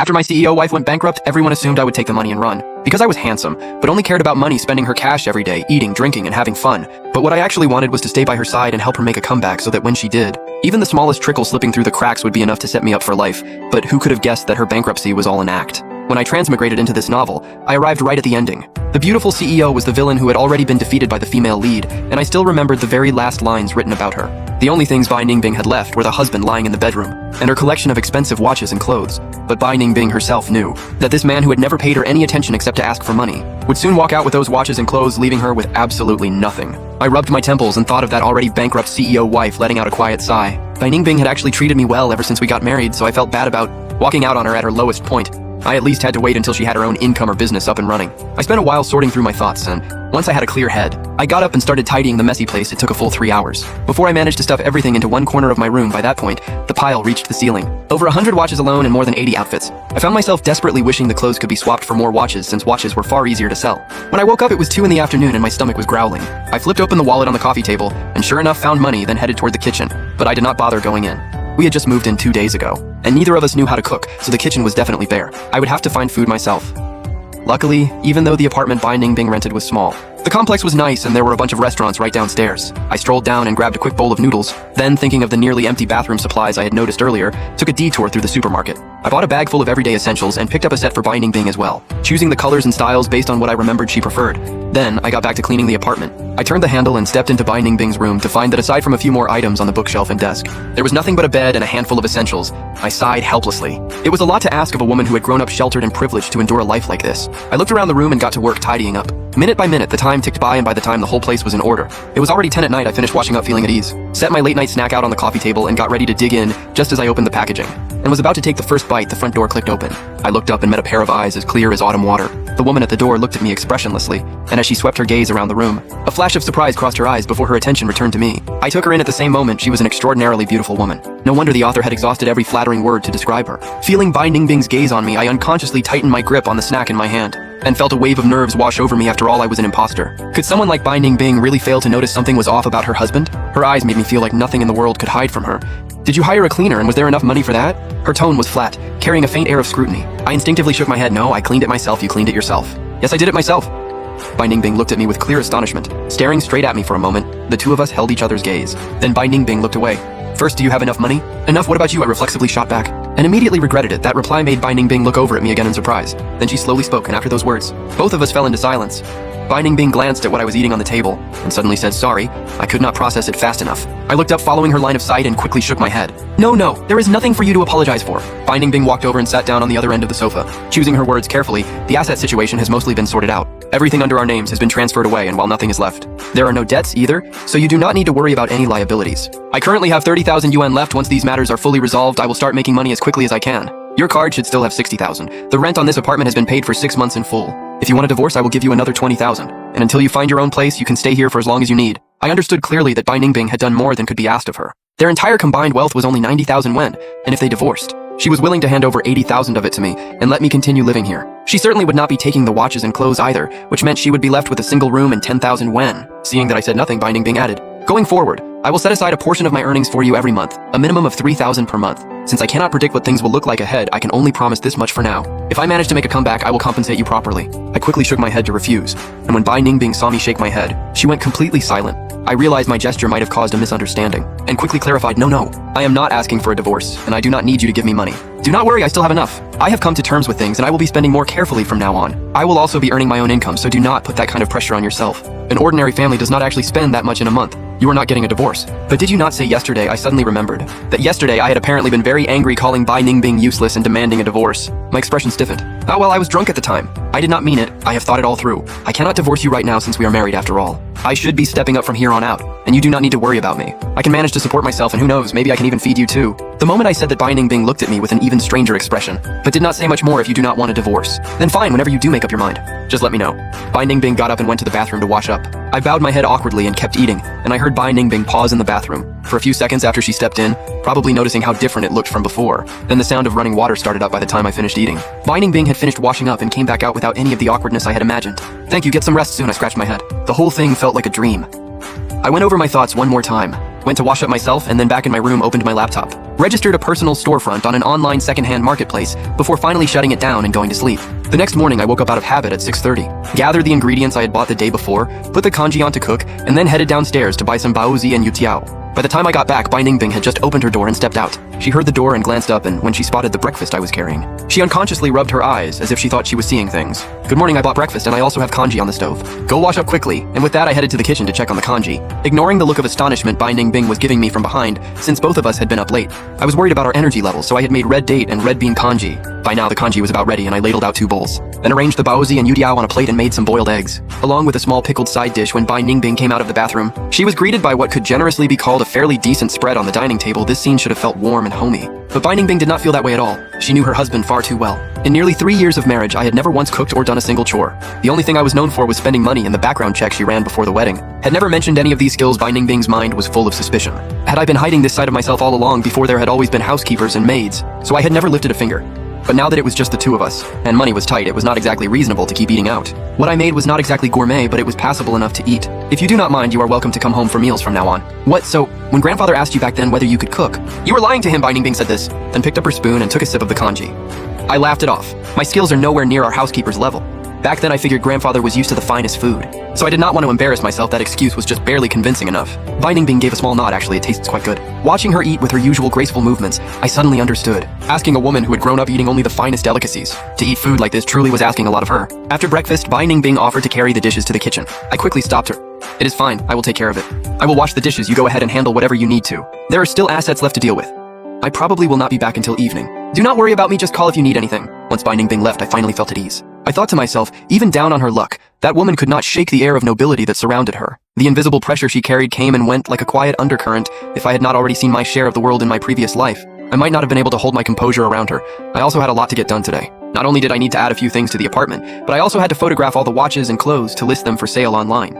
After my CEO wife went bankrupt, everyone assumed I would take the money and run. Because I was handsome, but only cared about money, spending her cash every day, eating, drinking, and having fun. But what I actually wanted was to stay by her side and help her make a comeback so that when she did, even the smallest trickle slipping through the cracks would be enough to set me up for life. But who could have guessed that her bankruptcy was all an act? When I transmigrated into this novel, I arrived right at the ending. The beautiful CEO was the villain who had already been defeated by the female lead, and I still remembered the very last lines written about her. The only things Bai Ningbing had left were the husband lying in the bedroom, and her collection of expensive watches and clothes. But Bai Ningbing herself knew that this man who had never paid her any attention except to ask for money would soon walk out with those watches and clothes, leaving her with absolutely nothing. I rubbed my temples and thought of that already bankrupt CEO wife, letting out a quiet sigh. Bai Ningbing had actually treated me well ever since we got married, so I felt bad about walking out on her at her lowest point. I at least had to wait until she had her own income or business up and running. I spent a while sorting through my thoughts, and once I had a clear head, I got up and started tidying the messy place. It took a full 3 hours. Before I managed to stuff everything into one corner of my room, by that point, the pile reached the ceiling. Over 100 watches alone and more than 80 outfits. I found myself desperately wishing the clothes could be swapped for more watches, since watches were far easier to sell. When I woke up, it was 2 in the afternoon and my stomach was growling. I flipped open the wallet on the coffee table, and sure enough found money, then headed toward the kitchen. But I did not bother going in. We had just moved in 2 days ago, and neither of us knew how to cook, so the kitchen was definitely bare. I would have to find food myself. Luckily, even though the apartment Bai Ningbing rented was small, the complex was nice and there were a bunch of restaurants right downstairs. I strolled down and grabbed a quick bowl of noodles, then thinking of the nearly empty bathroom supplies I had noticed earlier, took a detour through the supermarket. I bought a bag full of everyday essentials and picked up a set for Bai Ningbing as well, choosing the colors and styles based on what I remembered she preferred. Then, I got back to cleaning the apartment. I turned the handle and stepped into Bai Ningbing's room to find that aside from a few more items on the bookshelf and desk, there was nothing but a bed and a handful of essentials. I sighed helplessly. It was a lot to ask of a woman who had grown up sheltered and privileged to endure a life like this. I looked around the room and got to work tidying up. Minute by minute, the time ticked by, and by the time the whole place was in order, it was already 10 at night. I finished washing up feeling at ease, set my late night snack out on the coffee table, and got ready to dig in just as I opened the packaging. And was about to take the first bite, the front door clicked open. I looked up and met a pair of eyes as clear as autumn water. The woman at the door looked at me expressionlessly, and as she swept her gaze around the room, a flash of surprise crossed her eyes before her attention returned to me. I took her in at the same moment. She was an extraordinarily beautiful woman. No wonder the author had exhausted every flattering word to describe her. Feeling Bai Ningbing's gaze on me, I unconsciously tightened my grip on the snack in my hand, and felt a wave of nerves wash over me. After all, I was an imposter. Could someone like Bai Ningbing really fail to notice something was off about her husband? Her eyes made me feel like nothing in the world could hide from her. Did you hire a cleaner, and was there enough money for that? Her tone was flat, carrying a faint air of scrutiny. I instinctively shook my head. No, I cleaned it myself. You cleaned it yourself. Yes, I did it myself. Bai Ningbing looked at me with clear astonishment, staring straight at me for a moment. The two of us held each other's gaze. Then Bai Ningbing looked away. First, do you have enough money? Enough, what about you? I reflexively shot back, and immediately regretted it. That reply made Bai Ningbing look over at me again in surprise. Then she slowly spoke, and after those words, both of us fell into silence. Bai Ningbing glanced at what I was eating on the table, and suddenly said, sorry, I could not process it fast enough. I looked up following her line of sight and quickly shook my head. No, there is nothing for you to apologize for. Bai Ningbing walked over and sat down on the other end of the sofa. Choosing her words carefully, the asset situation has mostly been sorted out. Everything under our names has been transferred away, and while nothing is left, there are no debts either, so you do not need to worry about any liabilities. I currently have 30,000 yuan left. Once these matters are fully resolved, I will start making money as quickly as I can. Your card should still have 60,000. The rent on this apartment has been paid for 6 months in full. If you want a divorce, I will give you another 20,000. And until you find your own place, you can stay here for as long as you need. I understood clearly that Bai Ningbing had done more than could be asked of her. Their entire combined wealth was only 90,000 yuan, and if they divorced, she was willing to hand over 80,000 of it to me and let me continue living here. She certainly would not be taking the watches and clothes either, which meant she would be left with a single room and 10,000 yuan. Seeing that I said nothing, Bai Ningbing added, going forward, I will set aside a portion of my earnings for you every month, a minimum of 3,000 per month. Since I cannot predict what things will look like ahead, I can only promise this much for now. If I manage to make a comeback, I will compensate you properly. I quickly shook my head to refuse, and when Bai Ningbing saw me shake my head, she went completely silent. I realized my gesture might have caused a misunderstanding, and quickly clarified, no, I am not asking for a divorce, and I do not need you to give me money. Do not worry, I still have enough. I have come to terms with things, and I will be spending more carefully from now on. I will also be earning my own income, so do not put that kind of pressure on yourself. An ordinary family does not actually spend that much in a month. You are not getting a divorce. But did you not say yesterday? I suddenly remembered that yesterday I had apparently been very angry, calling Bai Ningbing useless and demanding a divorce. My expression stiffened. Ah, well, I was drunk at the time. I did not mean it. I have thought it all through. I cannot divorce you right now since we are married after all. I should be stepping up from here on out, and you do not need to worry about me. I can manage to support myself, and who knows, maybe I can even feed you too. The moment I said that, Bai Ningbing looked at me with an even stranger expression, but did not say much more. If you do not want a divorce, then fine, whenever you do make up your mind, just let me know. Bai Ningbing got up and went to the bathroom to wash up. I bowed my head awkwardly and kept eating, and I heard Bai Ningbing pause in the bathroom for a few seconds after she stepped in, probably noticing how different it looked from before. Then the sound of running water started up by the time I finished eating. Bai Ningbing had finished washing up and came back out without any of the awkwardness I had imagined. Thank you, get some rest soon. I scratched my head. The whole thing felt like a dream. I went over my thoughts one more time, went to wash up myself, and then back in my room opened my laptop. registered a personal storefront on an online secondhand marketplace before finally shutting it down and going to sleep. The next morning, I woke up out of habit at 6:30, gathered the ingredients I had bought the day before, put the kanji on to cook, and then headed downstairs to buy some baozi and yutiao. By the time I got back, Bai Ningbing had just opened her door and stepped out. She heard the door and glanced up, and when she spotted the breakfast I was carrying, she unconsciously rubbed her eyes as if she thought she was seeing things. Good morning, I bought breakfast and I also have kanji on the stove. Go wash up quickly, and with that I headed to the kitchen to check on the kanji, ignoring the look of astonishment Bai Ningbing was giving me from behind since both of us had been up late. I was worried about our energy levels, so I had made red date and red bean kanji. By now the kanji was about ready and I ladled out 2 bowls, then arranged the baozi and yutiao on a plate and made some boiled eggs, along with a small pickled side dish. When Bai Ningbing came out of the bathroom, she was greeted by what could generously be called a fairly decent spread on the dining table. This scene should have felt warm and homey. But Bai Ningbing did not feel that way at all. She knew her husband far too well. In nearly 3 years of marriage, I had never once cooked or done a single chore. The only thing I was known for was spending money and the background check she ran before the wedding. Had never mentioned any of these skills. Bai Ningbing's mind was full of suspicion. Had I been hiding this side of myself all along? Before, there had always been housekeepers and maids, so I had never lifted a finger. But now that it was just the 2 of us, and money was tight, it was not exactly reasonable to keep eating out. What I made was not exactly gourmet, but it was passable enough to eat. If you do not mind, you are welcome to come home for meals from now on. What, so, when grandfather asked you back then whether you could cook, you were lying to him? Bai Ningbing said this, then picked up her spoon and took a sip of the kanji. I laughed it off. My skills are nowhere near our housekeeper's level. Back then I figured grandfather was used to the finest food, so I did not want to embarrass myself. That excuse was just barely convincing enough. Bai Ningbing gave a small nod. Actually, it tastes quite good. Watching her eat with her usual graceful movements, I suddenly understood. Asking a woman who had grown up eating only the finest delicacies to eat food like this truly was asking a lot of her. After breakfast, Bai Ningbing offered to carry the dishes to the kitchen. I quickly stopped her. It is fine, I will take care of it. I will wash the dishes, you go ahead and handle whatever you need to. There are still assets left to deal with. I probably will not be back until evening. Do not worry about me, just call if you need anything. Once Bai Ningbing left, I finally felt at ease. I thought to myself, even down on her luck, that woman could not shake the air of nobility that surrounded her. The invisible pressure she carried came and went like a quiet undercurrent. If I had not already seen my share of the world in my previous life, I might not have been able to hold my composure around her. I also had a lot to get done today. Not only did I need to add a few things to the apartment, but I also had to photograph all the watches and clothes to list them for sale online.